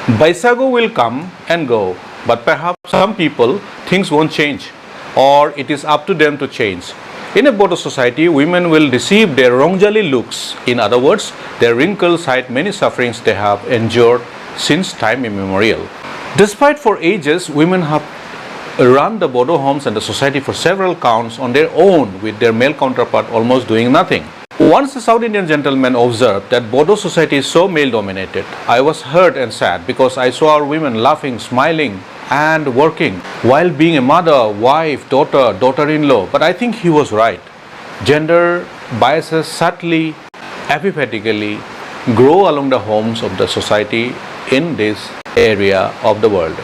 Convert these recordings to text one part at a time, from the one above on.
Baisago will come and go, but perhaps some people things won't change, or it is up to them to change. In a Bodo society, women will receive their Rongjali looks. In other words, their wrinkles hide many sufferings they have endured since time immemorial. Despite for ages, women have run the Bodo homes and the society for several counts on their own, with their male counterpart almost doing nothing. Once a South Indian gentleman observed that Bodo society is so male-dominated. I was hurt and sad because I saw our women laughing, smiling and working while being a mother, wife, daughter, daughter-in-law. But I think he was right. Gender biases subtly, apathetically grow along the homes of the society in this area of the world.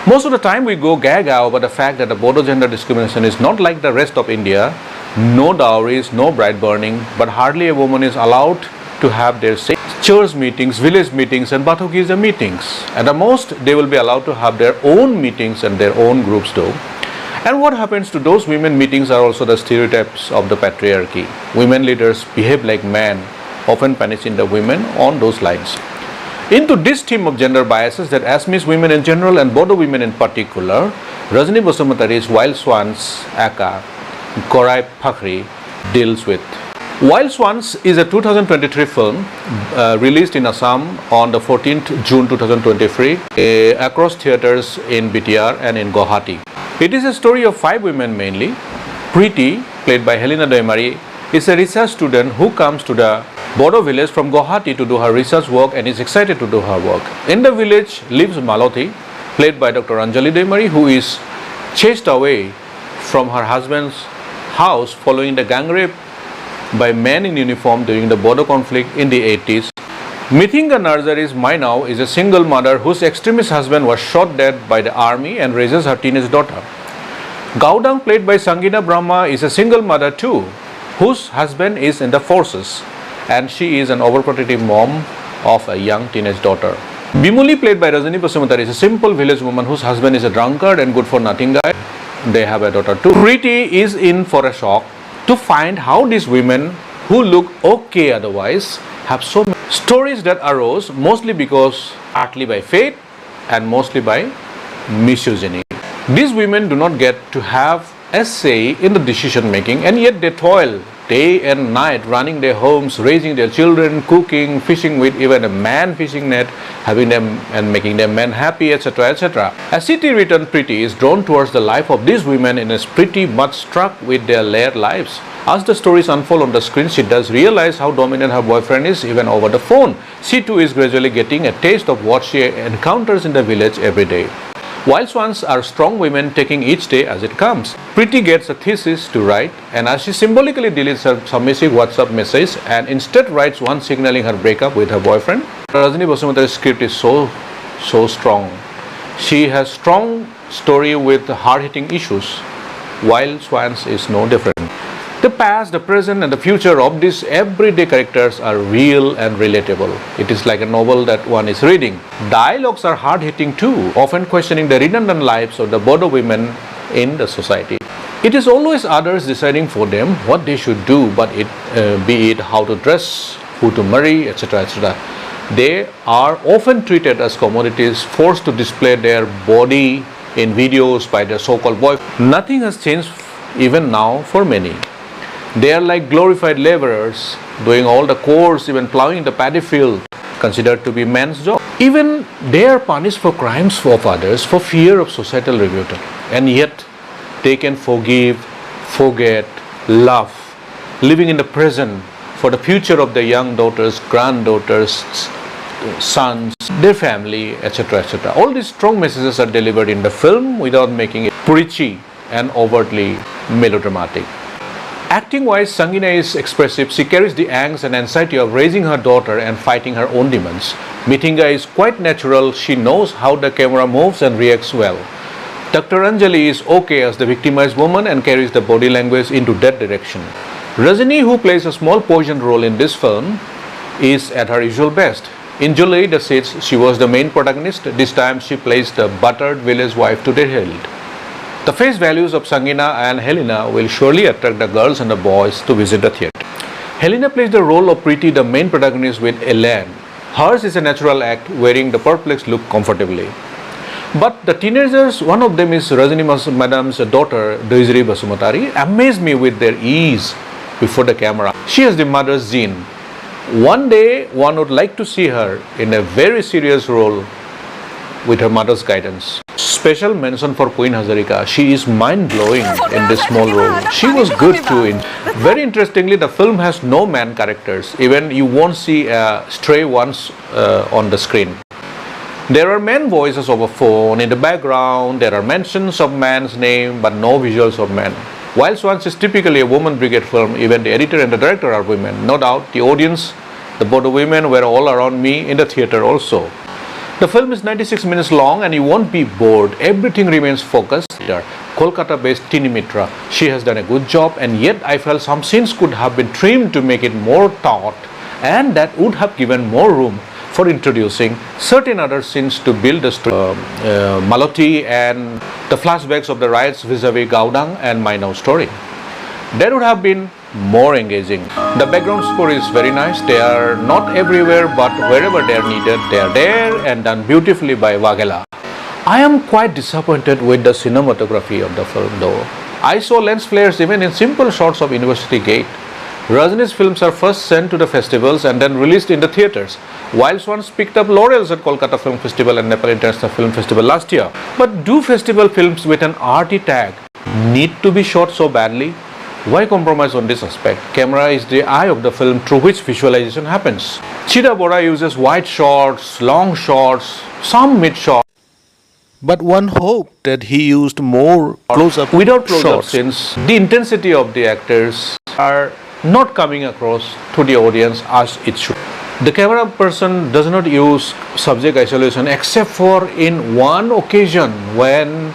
Most of the time we go gaga over the fact that the Bodo gender discrimination is not like the rest of India. No dowries, no bride burning, but hardly a woman is allowed to have their say. Church meetings, village meetings and Bathogiza meetings. At the most, they will be allowed to have their own meetings and their own groups though. And what happens to those women meetings are also the stereotypes of the patriarchy. Women leaders behave like men, often punishing the women on those lines. Into this theme of gender biases that Assamese women in general and Bodo women in particular, Rajni Basumatary's Wild Swans aka Gorai Phakri deals with. Wild Swans is a 2023 film released in Assam on the 14th June 2023 across theatres in BTR and in Guwahati. It is a story of 5 women mainly. Preeti, played by Helina daimary, is a research student who comes to the Bodo village from Guwahati to do her research work and is excited to do her work. In the village lives Maloti, played by Dr. Anjali daimary, who is chased away from her husband's house following the gang rape by men in uniform during the Bodo conflict in the 80s. Mithinga Narzary's Mainau is a single mother whose extremist husband was shot dead by the army and raises her teenage daughter. Gaudang, played by Sangeena Brahma, is a single mother too, whose husband is in the forces, and she is an overprotective mom of a young teenage daughter. Bimuli, played by Rajni Basumatary, is a simple village woman whose husband is a drunkard and good for nothing guy. They have a daughter too. Preeti is in for a shock to find how these women who look okay otherwise have so many stories that arose mostly because partly by fate and mostly by misogyny. These women do not get to have a say in the decision making, and yet they toil day and night running their homes, raising their children, cooking, fishing with even a man fishing net, having them and making their men happy, etc., etc. As city returned Preeti is drawn towards the life of these women and is pretty much struck with their layered lives. As the stories unfold on the screen, she does realize how dominant her boyfriend is even over the phone. She too is gradually getting a taste of what she encounters in the village every day. Wild Swans are strong women taking each day as it comes. Preeti gets a thesis to write, and as she symbolically deletes her submissive WhatsApp message and instead writes one signaling her breakup with her boyfriend, Rajni Basumatary's script is so strong. She has strong story with hard-hitting issues. Wild Swans is no different. The past, the present and the future of these everyday characters are real and relatable. It is like a novel that one is reading. Dialogues are hard-hitting too, often questioning the redundant lives of the Bodo women in the society. It is always others deciding for them what they should do, but be it how to dress, who to marry, etc., etc. They are often treated as commodities, forced to display their body in videos by their so-called boyfriend. Nothing has changed even now for many. They are like glorified laborers, doing all the chores, even plowing the paddy field, considered to be men's job. Even they are punished for crimes of others for fear of societal rebuttal. And yet, they can forgive, forget, love, living in the present for the future of their young daughters, granddaughters, sons, their family, etc., etc. All these strong messages are delivered in the film without making it preachy and overtly melodramatic. Acting-wise, Sangeena is expressive. She carries the angst and anxiety of raising her daughter and fighting her own demons. Mithinga is quite natural. She knows how the camera moves and reacts well. Dr. Anjali is okay as the victimized woman and carries the body language into that direction. Rajni, who plays a small poison role in this film, is at her usual best. In July, the Seeds, she was the main protagonist. This time, she plays the battered village wife to the hilt. The face values of Sangeena and Helina will surely attract the girls and the boys to visit the theatre. Helina plays the role of Preeti, the main protagonist, with elan. Hers is a natural act, wearing the perplexed look comfortably. But the teenagers, one of them is Rajni Madam's daughter, Jani Vishwanathan, amazed me with their ease before the camera. She has the mother's gene. One day, one would like to see her in a very serious role with her mother's guidance. Special mention for Queen Hazarika. She is mind-blowing in this small role. She was good too. Very interestingly, the film has no man characters. Even you won't see stray ones on the screen. There are men voices over phone. In the background, there are mentions of man's name, but no visuals of men. Wild Swans is typically a woman brigade film. Even the editor and the director are women. No doubt, the audience, the both women were all around me in the theater also. The film is 96 minutes long and you won't be bored. Everything remains focused. Kolkata-based Tini Mitra. She has done a good job, and yet I felt some scenes could have been trimmed to make it more taut, and that would have given more room for introducing certain other scenes to build the story. Maloti and the flashbacks of the riots vis-a-vis Gaudang and my now story. That would have been more engaging. The background score is very nice. They are not everywhere, but wherever they are needed, they are there and done beautifully by Waghela. I am quite disappointed with the cinematography of the film though. I saw lens flares even in simple shots of University Gate. Rajni's films are first sent to the festivals and then released in the theatres. Wild Swans picked up laurels at Kolkata Film Festival and Nepal International Film Festival last year. But do festival films with an RT tag need to be shot so badly? Why compromise on this aspect? Camera is the eye of the film through which visualization happens. Chida Bora uses wide shots, long shots, some mid shots. But one hoped that he used more close-up without close-up since the intensity of the actors are not coming across to the audience as it should. The camera person does not use subject isolation except for in one occasion when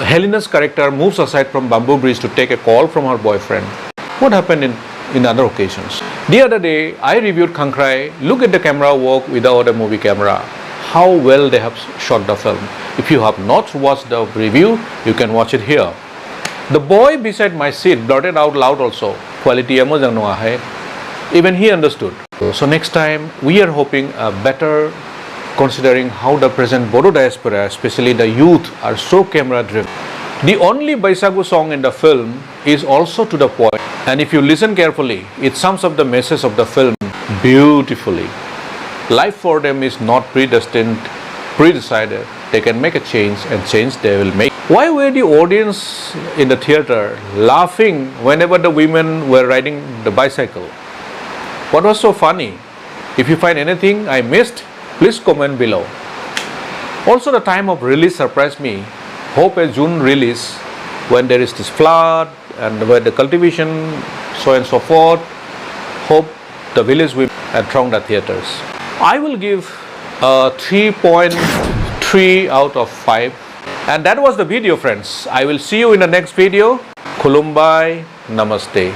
Helena's character moves aside from Bamboo Bridge to take a call from her boyfriend. What happened in other occasions? The other day, I reviewed Khangkhrai. Look at the camera work without a movie camera. How well they have shot the film. If you have not watched the review, you can watch it here. The boy beside my seat blurted out loud also, quality amazing no hai. Even he understood. So next time, we are hoping a better, considering how the present Bodo diaspora, especially the youth, are so camera driven. The only Baisagu song in the film is also to the point, and if you listen carefully, it sums up the message of the film beautifully. Life for them is not predestined, pre-decided. They can make a change, and change they will make. Why were the audience in the theater laughing whenever the women were riding the bicycle? What was so funny? If you find anything I missed, please comment below. Also, the time of release surprised me. Hope a June release when there is this flood and where the cultivation, so and so forth. Hope the village women throng the theaters. I will give a 3.3 out of 5. And that was the video, friends. I will see you in the next video. Khulumbai, Namaste.